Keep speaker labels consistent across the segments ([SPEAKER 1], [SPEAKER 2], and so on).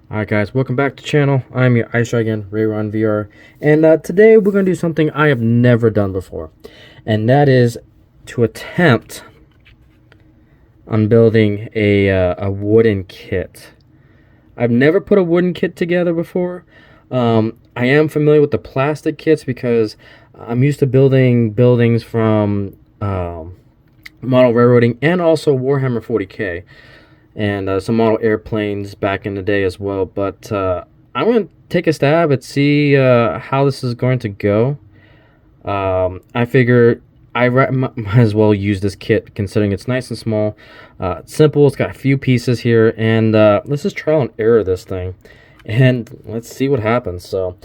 [SPEAKER 1] Alright guys, welcome back to the channel. I'm your Ice Dragon, RayronVR, and today we're going to do something I have never done before, and that is to attempt on building a wooden kit. I've never put a wooden kit together before. I am familiar with the plastic kits because I'm used to building buildings from model railroading and also Warhammer 40k. And some model airplanes back in the day as well. But I'm going to take a stab at see how this is going to go. I figure I might as well use this kit considering it's nice and small. It's simple, it's got a few pieces here, and let's just trial and error this thing. And let's see what happens. So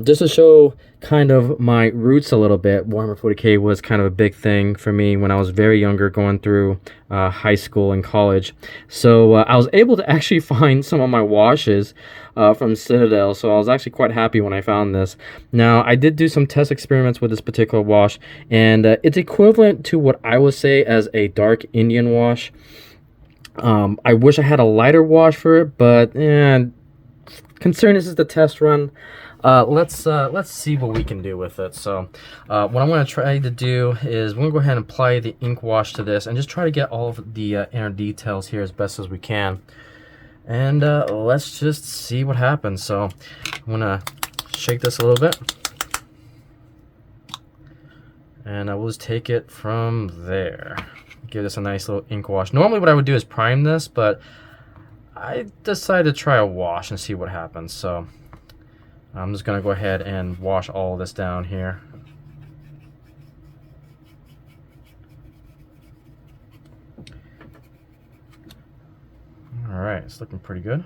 [SPEAKER 1] just to show kind of my roots a little bit, Warhammer 40k was kind of a big thing for me when I was very younger, going through high school and college. So I was able to actually find some of my washes from Citadel, so I was actually quite happy when I found this. Now, I did do some test experiments with this particular wash, and it's equivalent to what I would say as a dark Indian wash. I wish I had a lighter wash for it, but considering this is the test run, let's see what we can do with it. So what I'm going to try to do is we're going to go ahead and apply the ink wash to this and just try to get all of the inner details here as best as we can. And let's just see what happens. So I'm going to shake this a little bit, and I will just take it from there. Give this a nice little ink wash. Normally what I would do is prime this, but I decided to try a wash and see what happens. So I'm just going to go ahead and wash all of this down here. Alright, it's looking pretty good.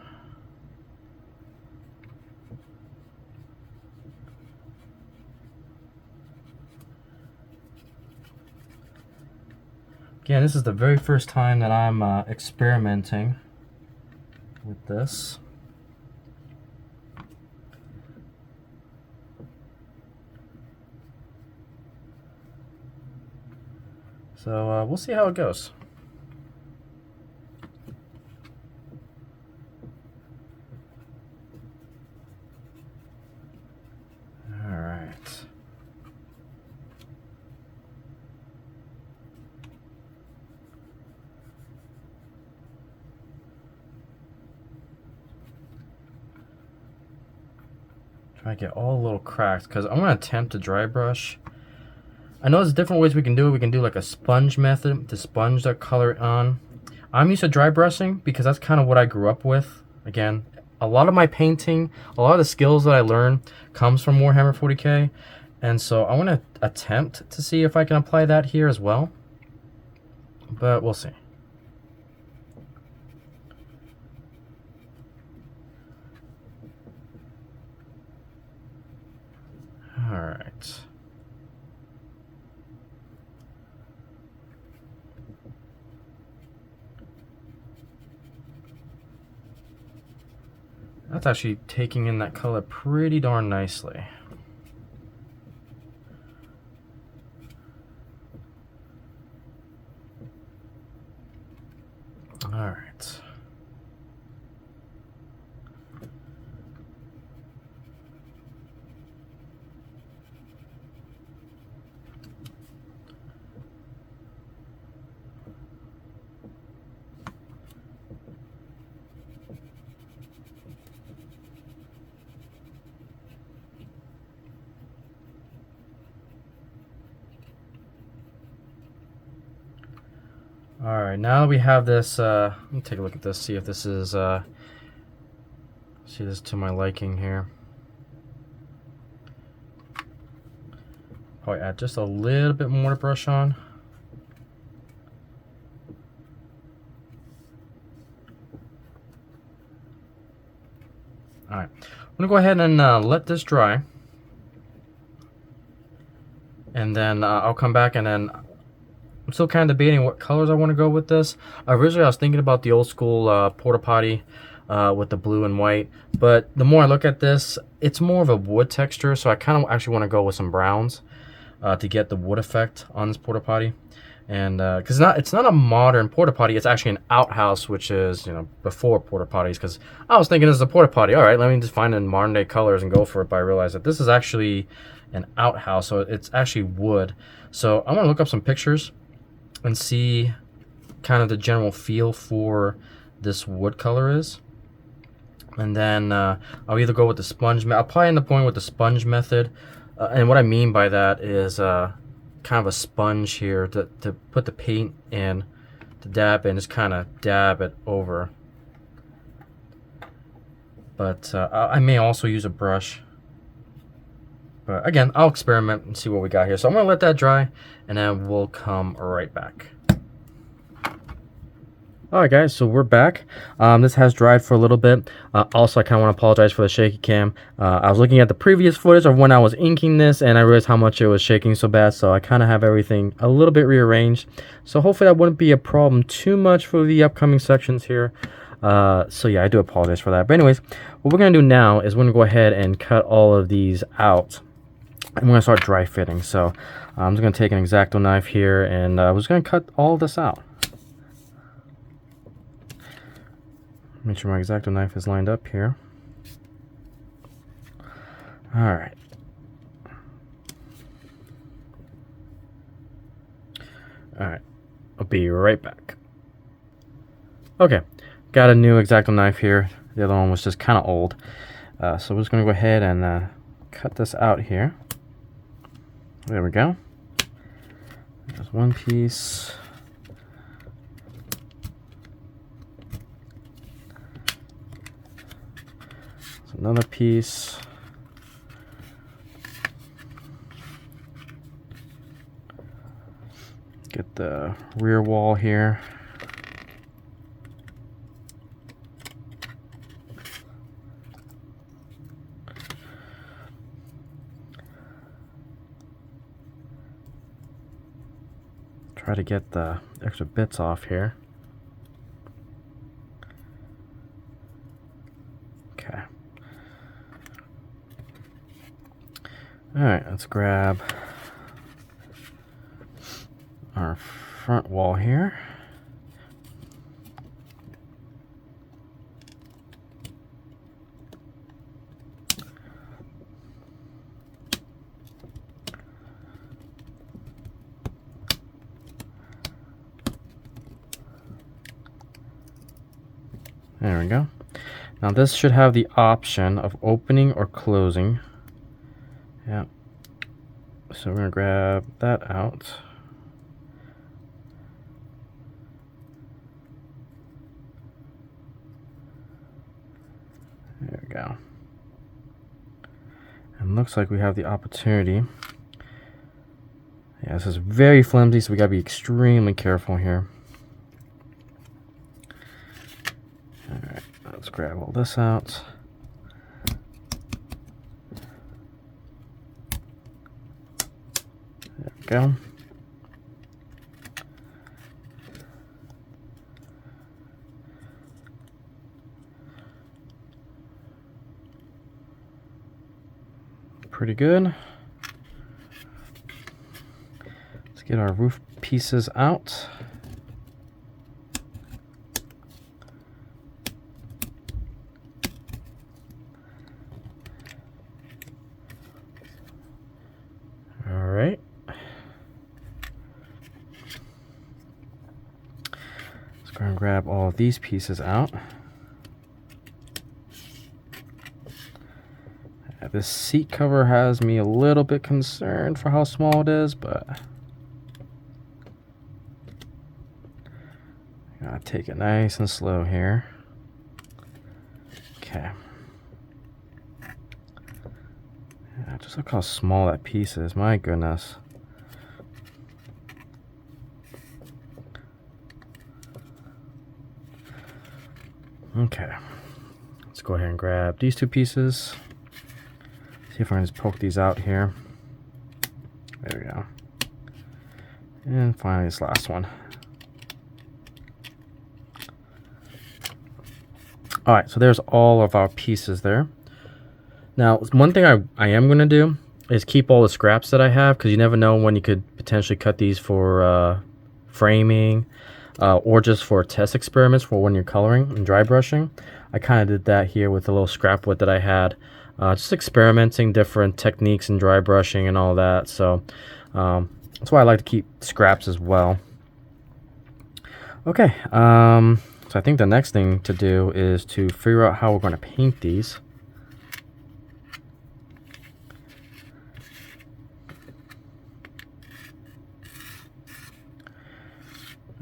[SPEAKER 1] Again, this is the very first time that I'm experimenting with this. So we'll see how it goes. All right. Try to get all the little cracks, because I'm going to attempt to dry brush. I know there's different ways we can do it. We can do like a sponge method to sponge the color on. I'm used to dry brushing because that's kind of what I grew up with. Again, a lot of my painting, a lot of the skills that I learned comes from Warhammer 40k. And so I want to attempt to see if I can apply that here as well. But we'll see. All right. That's actually taking in that color pretty darn nicely. All right. All right, now that we have this, let me take a look at this, see if this is, see this to my liking here. Probably add just a little bit more to brush on. All right, I'm gonna go ahead and let this dry. And then I'll come back, and then I'm still kind of debating what colors I want to go with this. Originally, I was thinking about the old school porta potty with the blue and white. But the more I look at this, it's more of a wood texture. So I kind of actually want to go with some browns to get the wood effect on this porta potty. And because it's not a modern porta potty, it's actually an outhouse, which is, you know, before porta potties. Because I was thinking this is a porta potty. All right, let me just find in modern day colors and go for it. But I realized that this is actually an outhouse, so it's actually wood. So I'm gonna look up some pictures and see kind of the general feel for this wood color is. And then I'll either go with the sponge. I'll probably end up going with the sponge method. And what I mean by that is kind of a sponge here to put the paint in, to dab in, just kind of dab it over. But I may also use a brush. But again, I'll experiment and see what we got here. So I'm gonna let that dry, and then we'll come right back. Alright guys, so we're back. This has dried for a little bit. Also, I kind of want to apologize for the shaky cam. I was looking at the previous footage of when I was inking this, and I realized how much it was shaking so bad, so I kind of have everything a little bit rearranged. So hopefully that wouldn't be a problem too much for the upcoming sections here. So yeah, I do apologize for that. But anyways, what we're going to do now is we're going to go ahead and cut all of these out. And we're going to start dry fitting. So I'm just going to take an X-Acto knife here, and I was going to cut all of this out. Make sure my X-Acto knife is lined up here. Alright. Alright. I'll be right back. Okay. Got a new X-Acto knife here. The other one was just kind of old. So we're just going to go ahead and cut this out here. There we go. There's one piece. Another piece. Get the rear wall here. Try to get the extra bits off here. Okay. Alright, let's grab our front wall here. There we go. Now this should have the option of opening or closing. Yeah. So we're going to grab that out. There we go. And looks like we have the opportunity. Yeah, this is very flimsy, so we got to be extremely careful here. Alright, let's grab all this out. There we go. Pretty good. Let's get our roof pieces out. All right. Let's go and grab all of these pieces out. This seat cover has me a little bit concerned for how small it is, but I gotta take it nice and slow here. Okay. Yeah, just look how small that piece is. My goodness. Okay. Let's go ahead and grab these two pieces. See if I can just poke these out here. There we go. And finally this last one. Alright, so there's all of our pieces there. Now, one thing I am going to do is keep all the scraps that I have, because you never know when you could potentially cut these for framing, or just for test experiments for when you're coloring and dry brushing. I kind of did that here with a little scrap wood that I had, just experimenting different techniques in dry brushing and all that. So that's why I like to keep scraps as well. Okay, so I think the next thing to do is to figure out how we're going to paint these.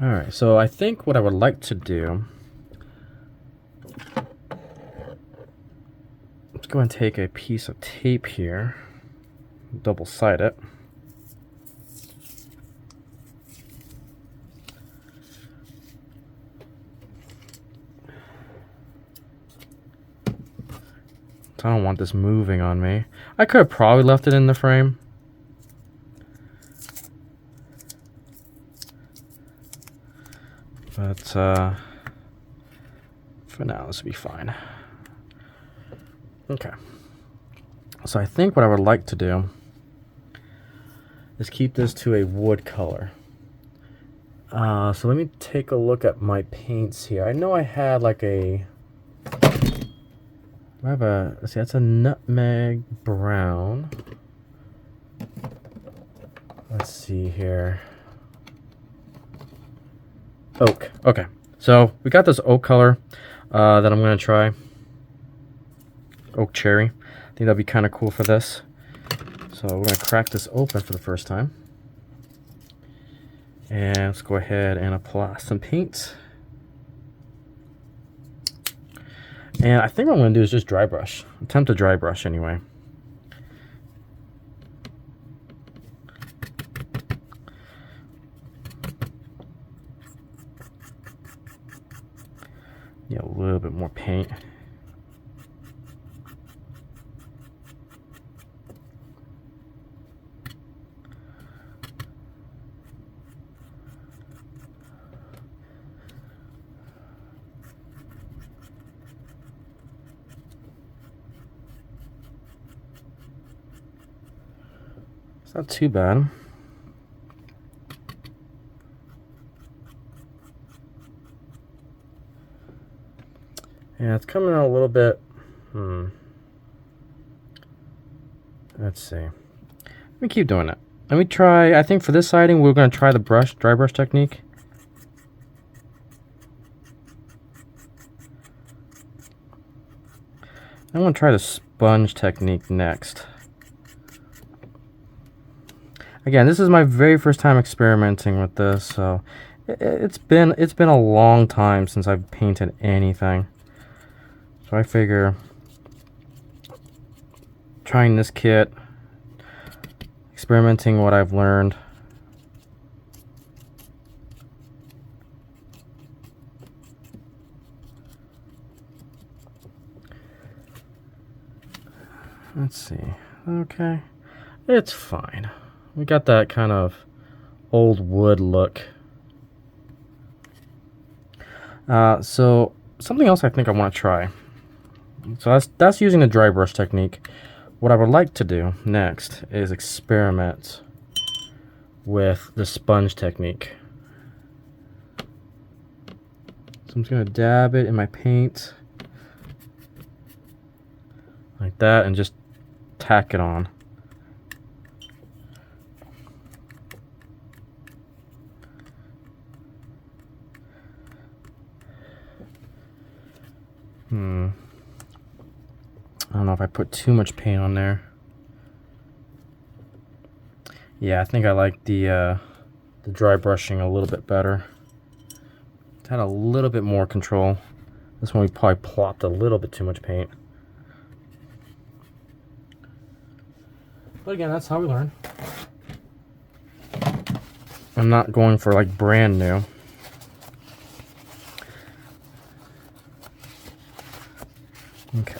[SPEAKER 1] Alright, so I think what I would like to do, let's go and take a piece of tape here, double-side it. I don't want this moving on me. I could have probably left it in the frame. But for now, this will be fine. Okay. So I think what I would like to do is keep this to a wood color. So let me take a look at my paints here. I know I had like a... I have a, let's see, that's a nutmeg brown. Let's see here. Oak. Okay. So we got this oak color that I'm going to try. Oak cherry. I think that'll be kind of cool for this. So we're going to crack this open for the first time. And let's go ahead and apply some paint. And I think what I'm going to do is just dry brush. Attempt to dry brush anyway. Yeah, a little bit more paint. It's not too bad. Yeah, it's coming out a little bit. Let's see. Let me keep doing it. Let me try. I think for this siding, we're going to try the dry brush technique. I want to try the sponge technique next. Again, this is my very first time experimenting with this, so it's been a long time since I've painted anything. So I figure trying this kit, experimenting what I've learned. Let's see. Okay. It's fine. We got that kind of old wood look. So something else I think I want to try. So that's using the dry brush technique. What I would like to do next is experiment with the sponge technique. So I'm just going to dab it in my paint like that and just tack it on. I don't know if I put too much paint on there. Yeah, I think I like the dry brushing a little bit better. It had a little bit more control. This one we probably plopped a little bit too much paint. But again, that's how we learn. I'm not going for like brand new. Okay.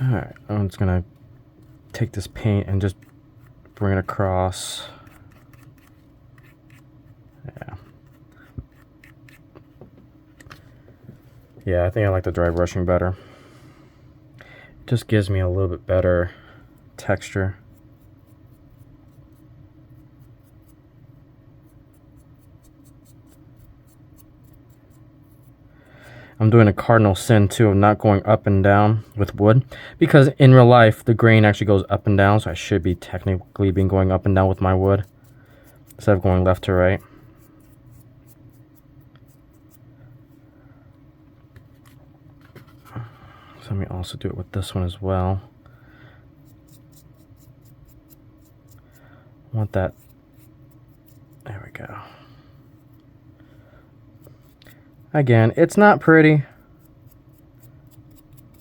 [SPEAKER 1] Alright, I'm just gonna take this paint and just bring it across. Yeah, I think I like the dry brushing better. It just gives me a little bit better texture. I'm doing a cardinal sin too of not going up and down with wood, because in real life the grain actually goes up and down, so I should be technically being going up and down with my wood instead of going left to right. So let me also do it with this one as well. I want that. There we go. Again, it's not pretty,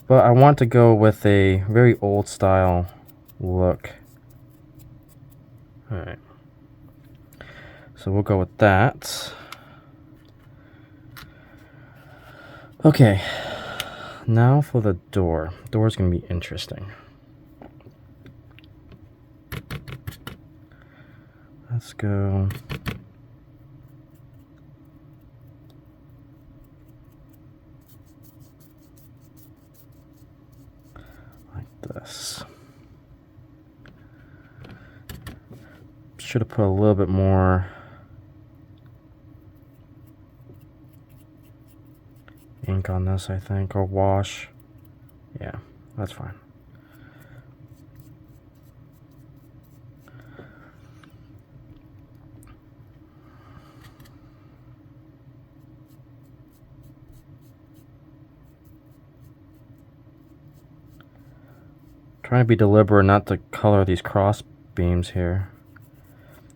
[SPEAKER 1] but I want to go with a very old style look. Alright. So we'll go with that. Okay. Now for the door. Door's going to be interesting. Let's go. This. Should have put a little bit more ink on this, I think, or wash. Yeah, that's fine. Trying to be deliberate not to color these cross beams here.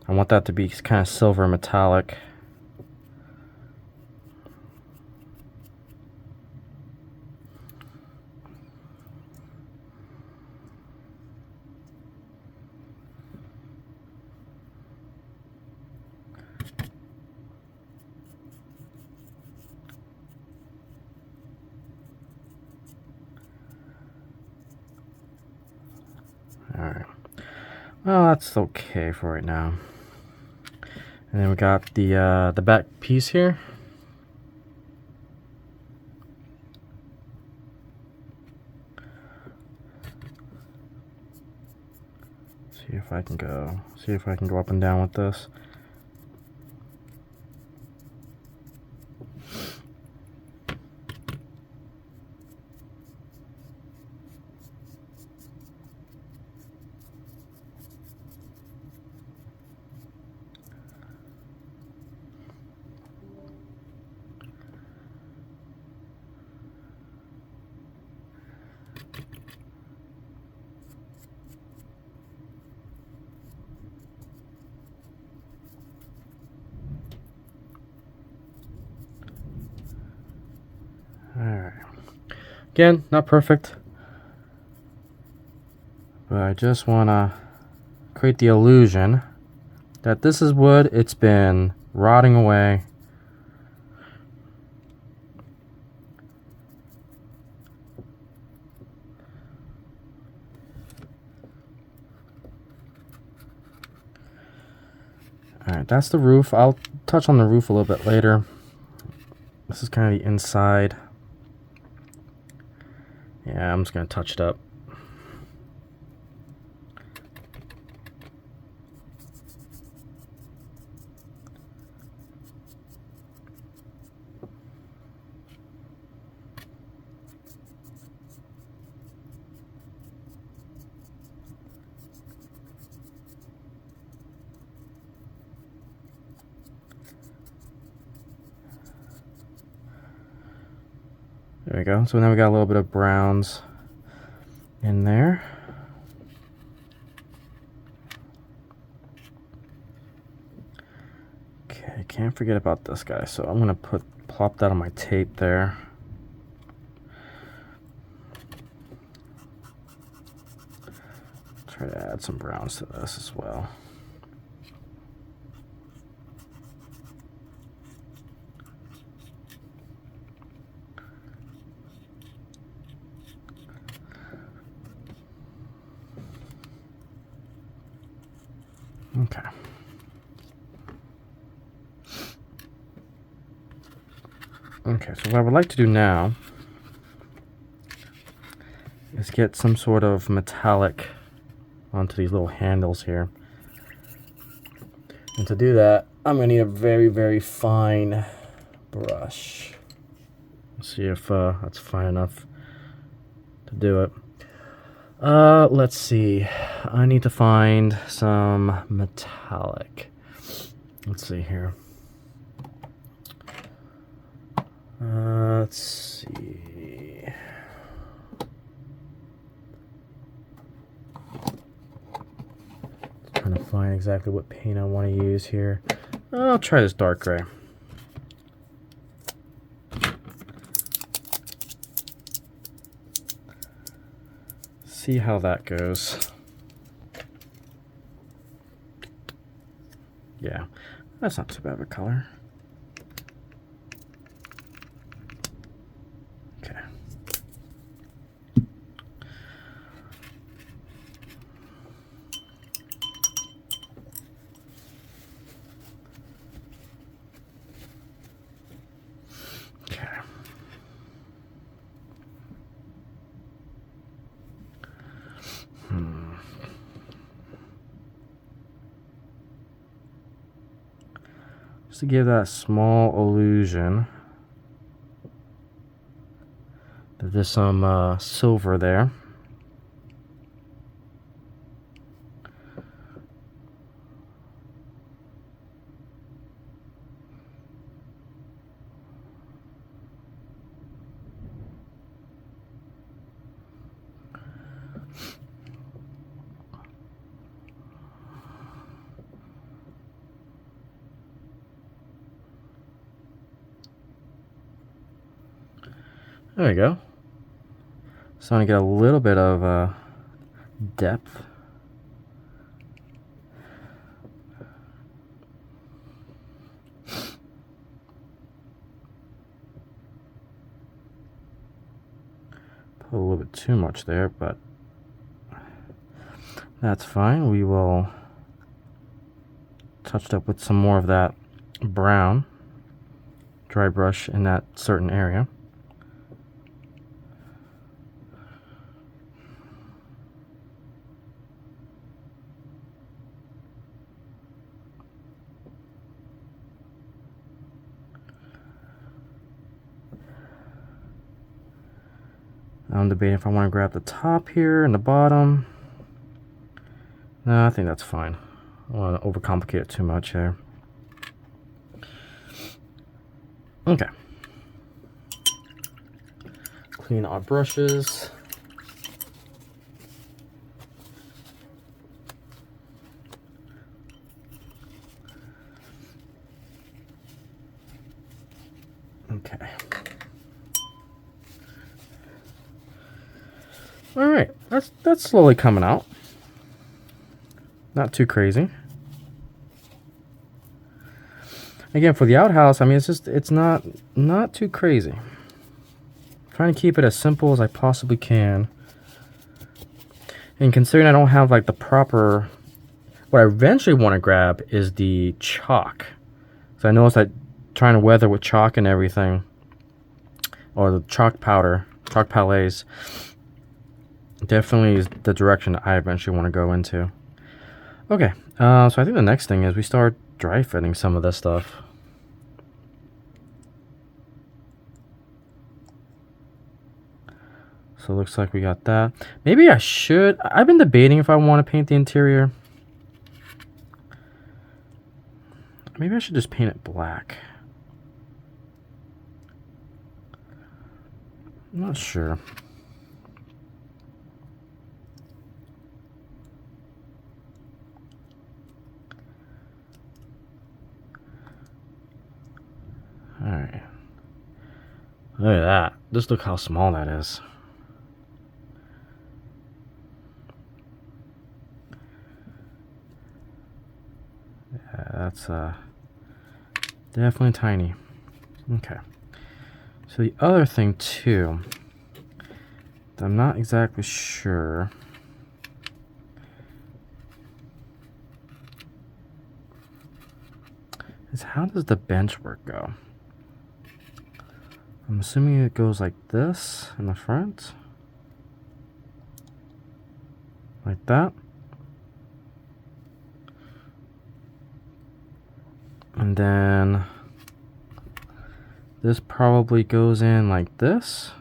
[SPEAKER 1] I want that to be kind of silver metallic. Alright. Well, that's okay for right now. And then we got the back piece here. See if I can go up and down with this. Alright. Again, not perfect, but I just want to create the illusion that this is wood. It's been rotting away. Alright, that's the roof. I'll touch on the roof a little bit later. This is kind of the inside. Yeah, I'm just going to touch it up. There we go. So now we got a little bit of browns in there. Okay, can't forget about this guy. So I'm gonna plop that on my tape there. Try to add some browns to this as well. Okay. Okay, so what I would like to do now is get some sort of metallic onto these little handles here. And to do that, I'm going to need a very, very fine brush. See if that's fine enough to do it. Let's see. I need to find some metallic. Let's see here. Let's see. Trying to find exactly what paint I want to use here. I'll try this dark gray. See how that goes. Yeah, that's not too bad of a color. Okay. Okay. Just to give that small illusion that there's some silver there. There we go. Starting to get a little bit of depth. Put a little bit too much there, but that's fine. We will touch it up with some more of that brown dry brush in that certain area. I'm debating if I want to grab the top here and the bottom. No, I think that's fine. I don't want to overcomplicate it too much here. Okay. Clean our brushes. Okay. All right, that's slowly coming out. Not too crazy. Again, for the outhouse, I mean, it's not too crazy. Trying to keep it as simple as I possibly can. And considering I don't have like the proper, what I eventually want to grab is the chalk. So I noticed that trying to weather with chalk and everything, or the chalk powder, chalk palettes, definitely is the direction I eventually want to go into. Okay, so I think the next thing is we start dry fitting some of this stuff. So it looks like we got that. Maybe I should, I've been debating if I want to paint the interior. Maybe I should just paint it black. I'm not sure. Alright. Look at that. Just look how small that is. Yeah, that's definitely tiny. Okay. So the other thing too, that I'm not exactly sure, is how does the bench work go? I'm assuming it goes like this in the front. Like that. And then This probably goes in like this.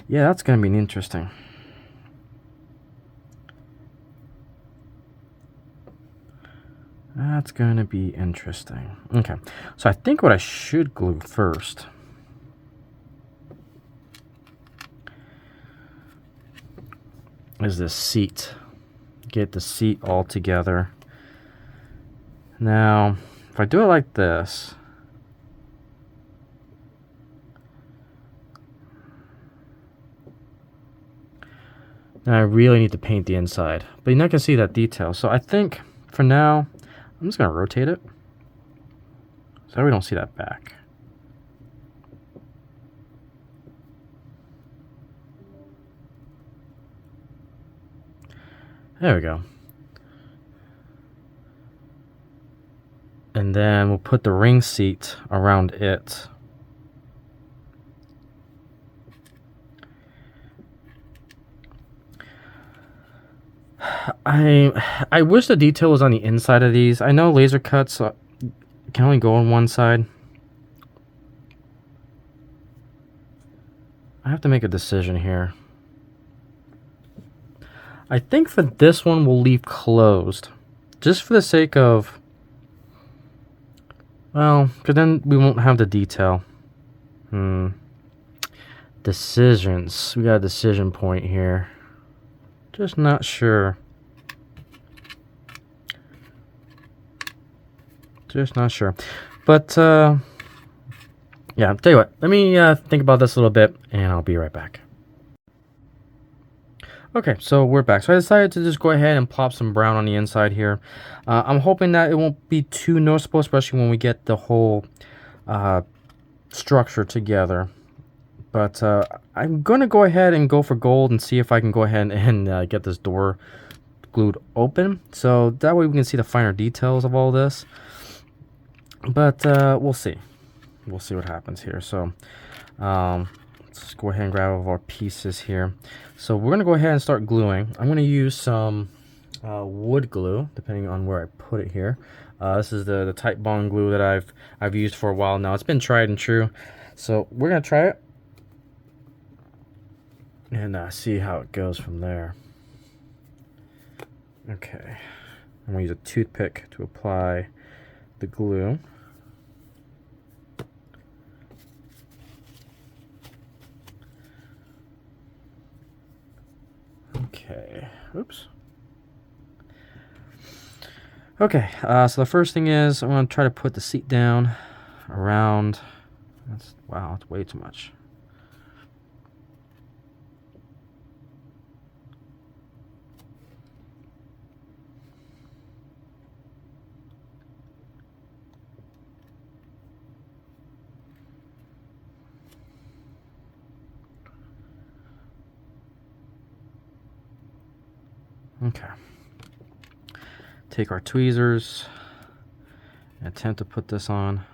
[SPEAKER 1] Yeah, that's going to be interesting. That's going to be interesting. Okay, so I think what I should glue first is this seat. Get the seat all together. Now, if I do it like this, now I really need to paint the inside, but you're not going to see that detail. So I think for now, I'm just going to rotate it so we don't see that back. There we go. And then we'll put the ring seat around it. I wish the detail was on the inside of these. I know laser cuts can only go on one side. I have to make a decision here. I think for this one we'll leave closed, just for the sake of, well, because then we won't have the detail. Decisions. We got a decision point here. Just not sure. Just not sure. But, yeah, I'll tell you what. Let me think about this a little bit, and I'll be right back. Okay, so we're back. So I decided to just go ahead and plop some brown on the inside here. I'm hoping that it won't be too noticeable, especially when we get the whole structure together. But I'm going to go ahead and go for gold and see if I can go ahead and get this door glued open. So that way we can see the finer details of all this. But we'll see. We'll see what happens here. So let's go ahead and grab all of our pieces here. So we're going to go ahead and start gluing. I'm going to use some wood glue, depending on where I put it here. This is the Type Bond glue that I've used for a while now. It's been tried and true. So we're going to try it and see how it goes from there. Okay. I'm going to use a toothpick to apply the glue. Okay, oops. Okay, so the first thing is I'm going to try to put the seat down around, wow, that's way too much. Okay. Take our tweezers and attempt to put this on.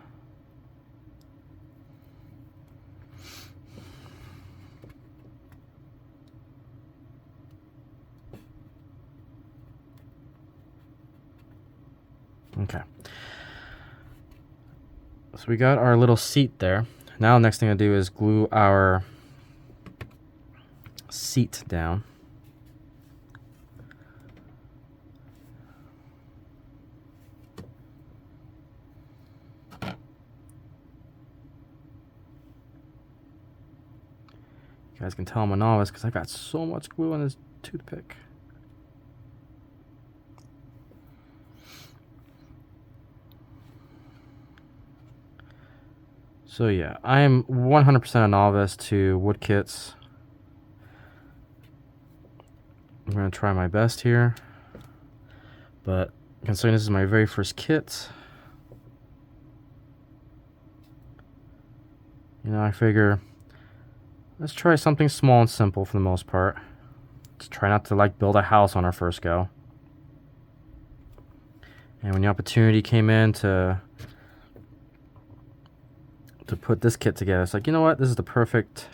[SPEAKER 1] Okay. So we got our little seat there. Now the next thing I do is glue our seat down. You guys can tell I'm a novice because I got so much glue on this toothpick. So yeah, I am 100% a novice to wood kits. I'm going to try my best here, but considering this is my very first kit, you know, I figure let's try something small and simple for the most part. Let's try not to like build a house on our first go. And when the opportunity came in to put this kit together, it's like, you know what, this is the perfect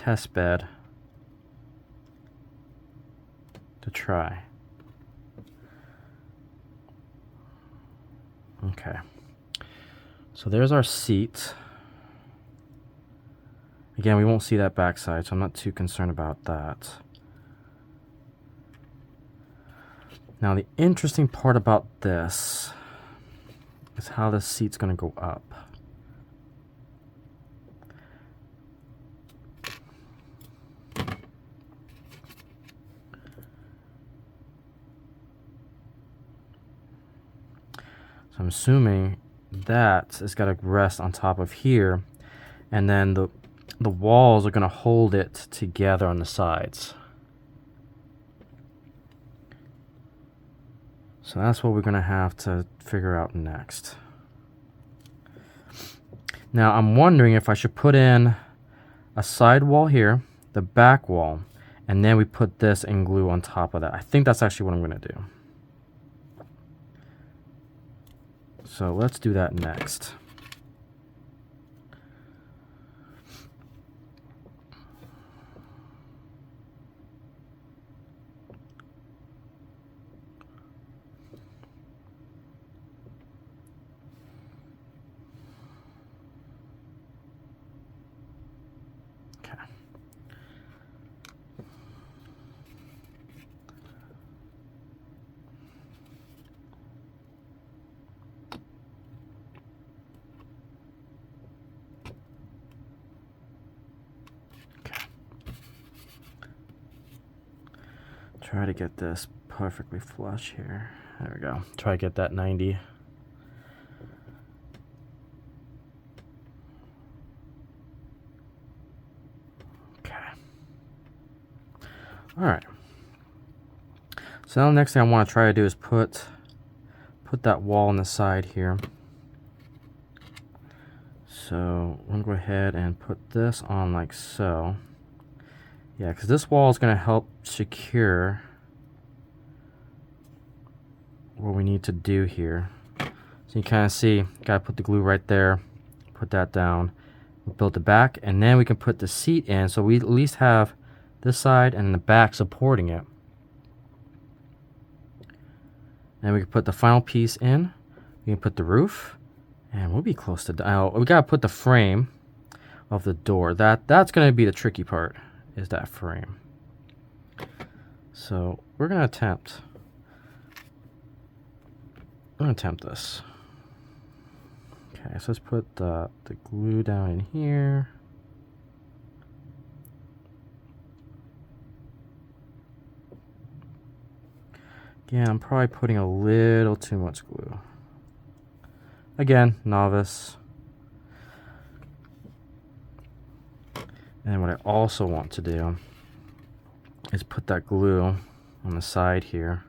[SPEAKER 1] test bed to try. Okay. So there's our seat. Again, we won't see that backside, so I'm not too concerned about that. Now, the interesting part about this is how the seat's going to go up. So I'm assuming that it's got to rest on top of here, and then the walls are going to hold it together on the sides. So that's what we're going to have to figure out next. Now I'm wondering if I should put in a side wall here, the back wall, and then we put this and glue on top of that. I think that's actually what I'm going to do. So let's do that next. Try to get this perfectly flush here. There we go. Try to get that 90. Okay. All right. So now the next thing I want to try to do is put that wall on the side here. So I'm going to go ahead and put this on like so. Yeah, because this wall is going to help secure what we need to do here. So you kind of see, got to put the glue right there, put that down, we'll build the back, and then we can put the seat in, so we at least have this side and the back supporting it. And we can put the final piece in, we can put the roof, and we'll be close to done. We got to put the frame of the door. That's going to be the tricky part, is that frame. So we're going to attempt this. Okay, so let's put the glue down in here. Again, I'm probably putting a little too much glue. Again, novice. And what I also want to do is put that glue on the side here.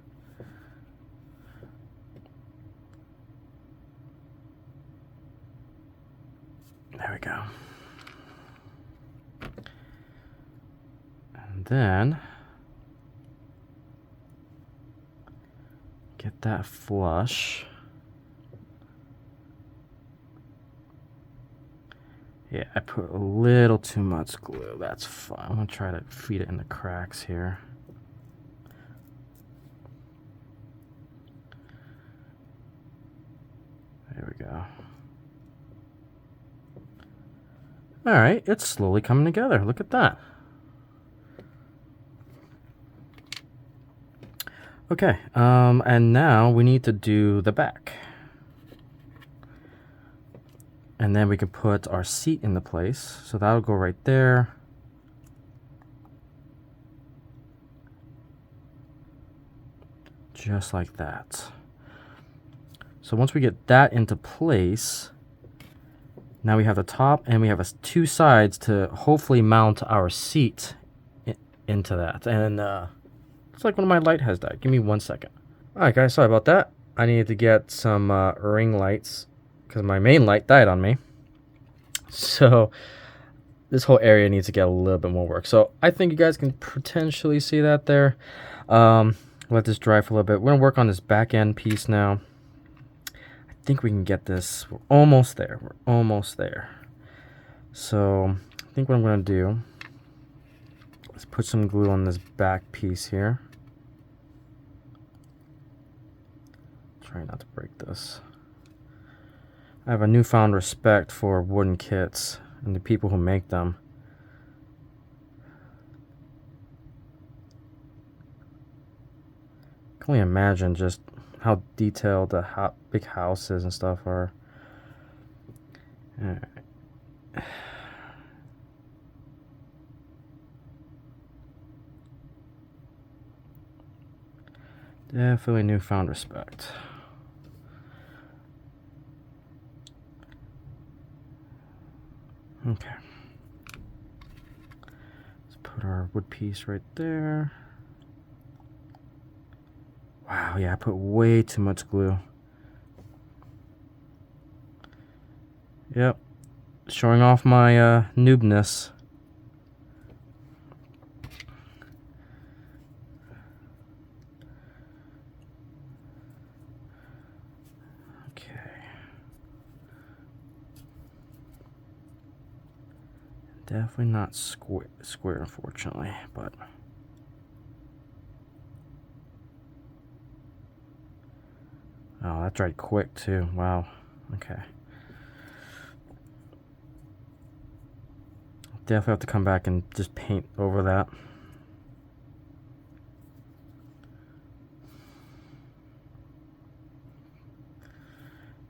[SPEAKER 1] There we go. And then get that flush. Yeah, I put a little too much glue. That's fine. I'm going to try to feed it in the cracks here. There we go. Alright, it's slowly coming together. Look at that. Okay, and now we need to do the back. And then we can put our seat into place. So that'll go right there. Just like that. So once we get that into place, now we have the top and we have two sides to hopefully mount our seat into that. And it's like one of my light has died. Give me 1 second. Alright guys, sorry about that. I needed to get some ring lights because my main light died on me. So this whole area needs to get a little bit more work. So I think you guys can potentially see that there. Let this dry for a little bit. We're going to work on this back end piece now. I think we can get this. We're almost there. We're almost there. So I think what I'm going to do Let's put some glue on this back piece here. Try not to break this. I have a newfound respect for wooden kits and the people who make them. I can only imagine just how detailed the big houses and stuff are. Alright. Definitely newfound respect. Okay. Let's put our wood piece right there. Wow, yeah, I put way too much glue. Yep. Showing off my noobness. Definitely not square, unfortunately, but oh, that dried quick too. Wow. Okay. Definitely have to come back and just paint over that.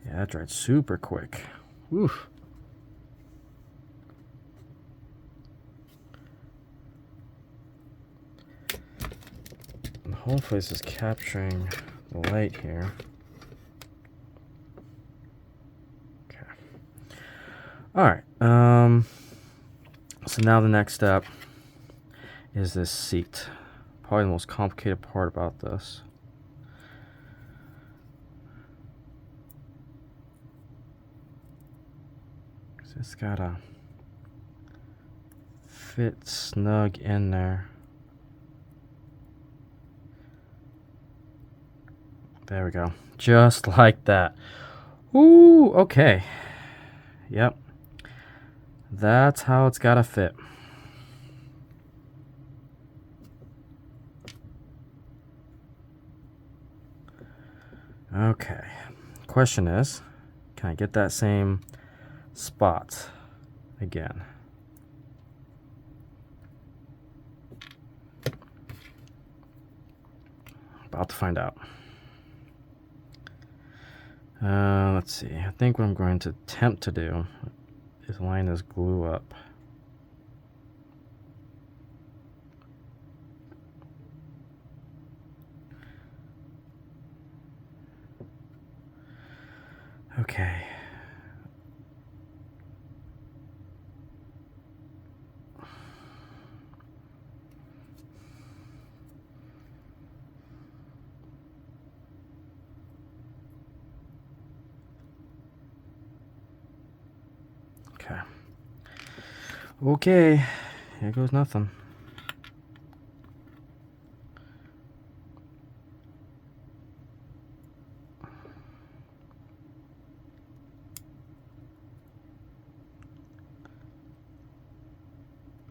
[SPEAKER 1] Yeah, that dried super quick. Oof. Hopefully this is capturing the light here. Okay. Alright. So now the next step is this seat. Probably the most complicated part about this. It's gotta fit snug in there. There we go. Just like that. Ooh, okay. Yep. That's how it's gotta fit. Okay. Question is, can I get that same spot again? About to find out. Let's see. I think what I'm going to attempt to do is line this glue up. Okay. Okay. Okay. Here goes nothing.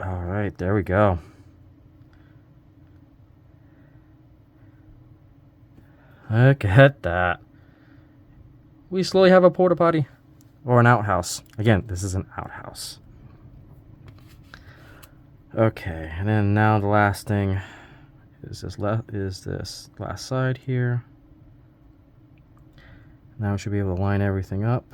[SPEAKER 1] All right, there we go. Look at that. We slowly have a porta potty or an outhouse. Again, this is an outhouse. Okay, and then now the last thing is this last side here. Now we should be able to line everything up.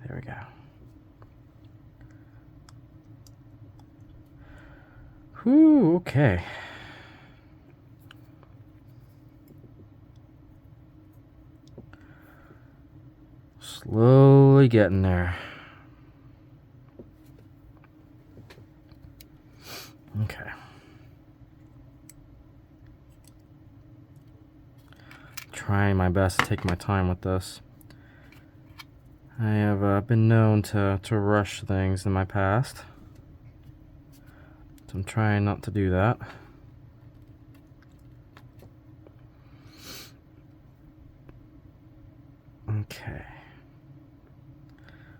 [SPEAKER 1] There we go. Whew, okay. Slowly getting there. Okay. Trying my best to take my time with this. I have been known to rush things in my past. So I'm trying not to do that. Okay.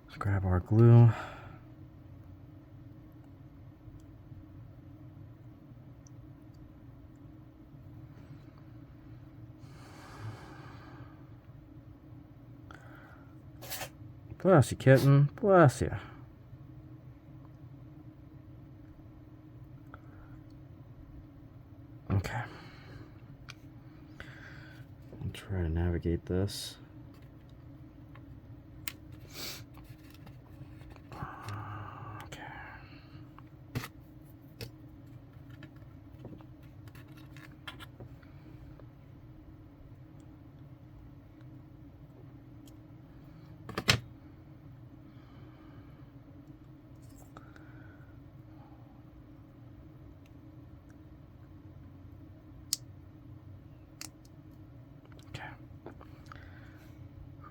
[SPEAKER 1] Let's grab our glue. Bless you, kitten. Bless you. Okay. I'll try to navigate this.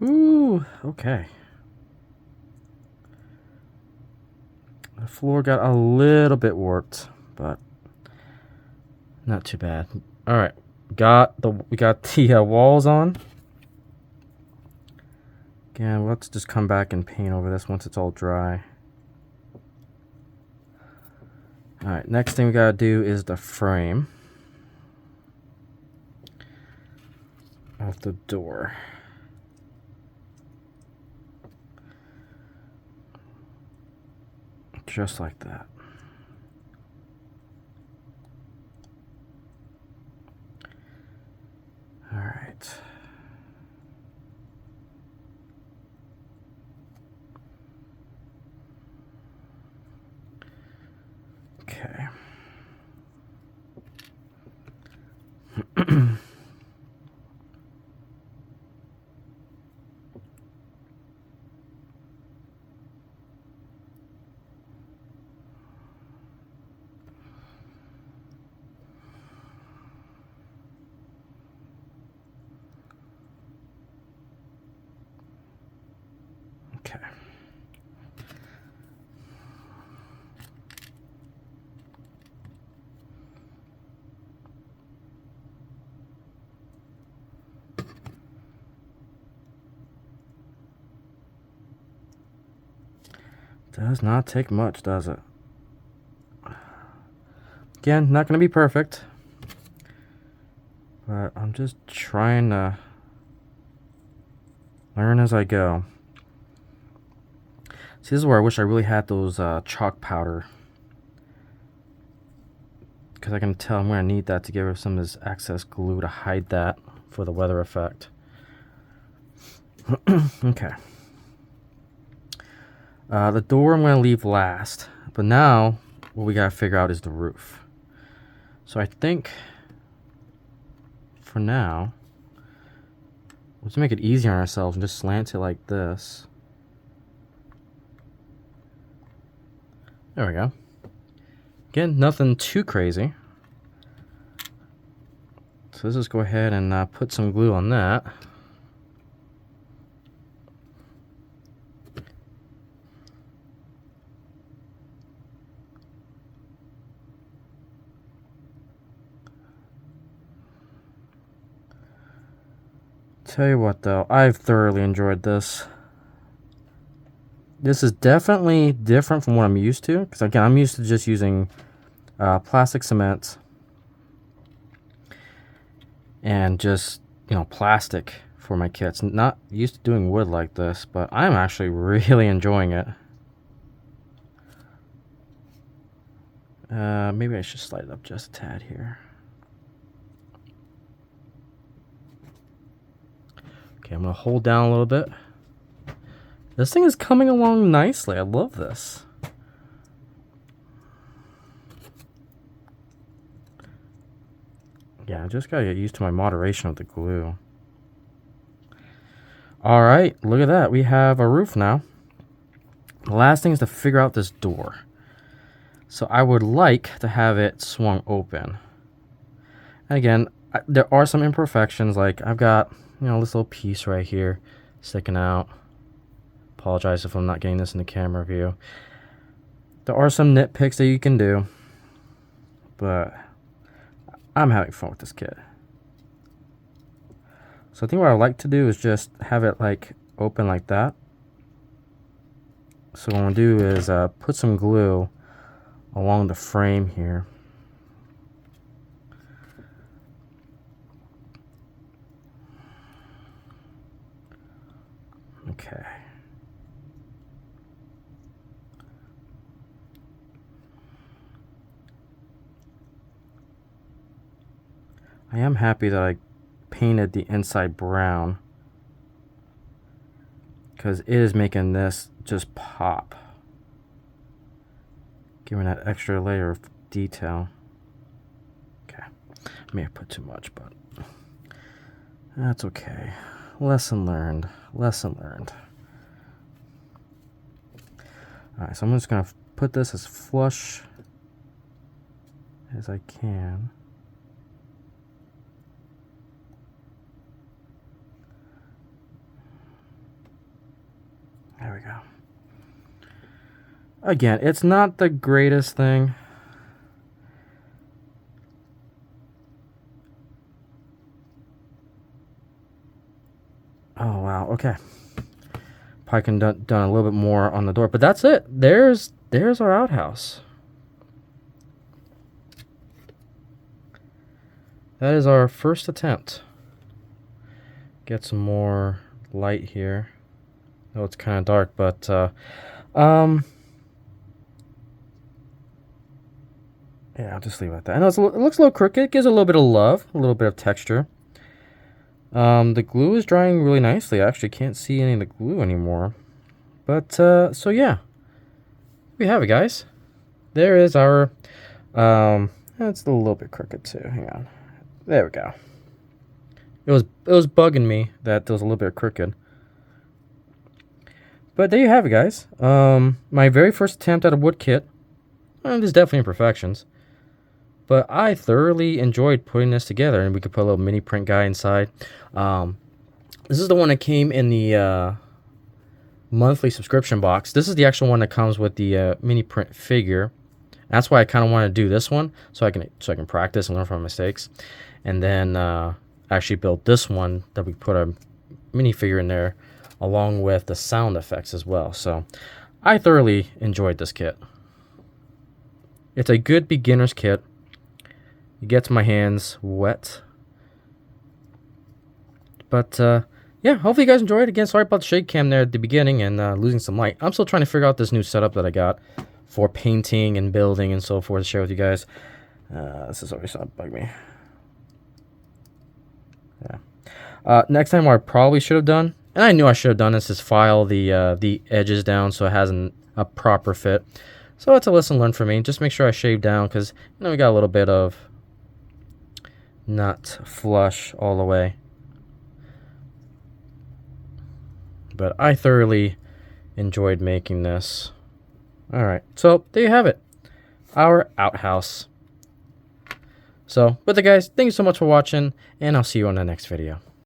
[SPEAKER 1] Ooh, okay. The floor got a little bit warped, but not too bad. All right, we got the walls on. Again, let's just come back and paint over this once it's all dry. All right, next thing we gotta do is the frame of the door. Just like that. All right. Okay. Okay. Does not take much, does it? Again, not going to be perfect, but I'm just trying to learn as I go. See, this is where I wish I really had those chalk powder, because I can tell I'm going to need that to get rid of some of this excess glue to hide that for the weather effect. Okay. The door I'm going to leave last, but now what we got to figure out is the roof. So I think for now, let's make it easy on ourselves and just slant it like this. There we go. Again, nothing too crazy. So let's just go ahead and put some glue on that. Tell you what though, I've thoroughly enjoyed this. This is definitely different from what I'm used to, because again, I'm used to just using plastic cement and just, you know, plastic for my kits. Not used to doing wood like this, but I'm actually really enjoying it. Maybe I should slide it up just a tad here. Okay, I'm going to hold down a little bit. This thing is coming along nicely. I love this. Yeah, I just got to get used to my moderation of the glue. Alright, look at that. We have a roof now. The last thing is to figure out this door. So I would like to have it swung open. And again, there are some imperfections. Like I've got, you know, this little piece right here sticking out. Apologize if I'm not getting this in the camera view. There are some nitpicks that you can do, but I'm having fun with this kit. So I think what I like to do is just have it like open like that. So what I'm going to do is put some glue along the frame here. Okay. I am happy that I painted the inside brown, because it is making this just pop, giving that extra layer of detail. Okay, I may have put too much, but that's okay. Lesson learned. Lesson learned. Alright, so I'm just going to put this as flush as I can. There we go. Again, it's not the greatest thing. Oh, wow. Okay. Probably can done a little bit more on the door, but that's it. There's our outhouse. That is our first attempt. Get some more light here. Oh, it's kind of dark, but yeah, I'll just leave it at that. I know it looks a little crooked. It gives a little bit of love, a little bit of texture. The glue is drying really nicely. I actually can't see any of the glue anymore. But so yeah, we have it, guys. There is our it's a little bit crooked too. Hang on. There we go. It was bugging me that it was a little bit crooked. But there you have it, guys. My very first attempt at a wood kit. There's definitely imperfections, but I thoroughly enjoyed putting this together, and we could put a little mini print guy inside. This is the one that came in the monthly subscription box. This is the actual one that comes with the mini print figure. That's why I kind of want to do this one, so I can practice and learn from my mistakes, and then actually build this one that we put a minifigure in there, along with the sound effects as well. So I thoroughly enjoyed this kit. It's a good beginner's kit. It gets my hands wet. But yeah, hopefully you guys enjoyed. Again, sorry about the shake cam there at the beginning and losing some light. I'm still trying to figure out this new setup that I got for painting and building and so forth to share with you guys. This is always starting to bug me. Yeah. Next time, what I probably should have done, and I knew I should have done this, is file the edges down so it has a proper fit. So it's a lesson learned for me. Just make sure I shave down, because we got a little bit of not flush all the way. But I thoroughly enjoyed making this. Alright, so there you have it. Our outhouse. So, with it, guys, thank you so much for watching, and I'll see you on the next video.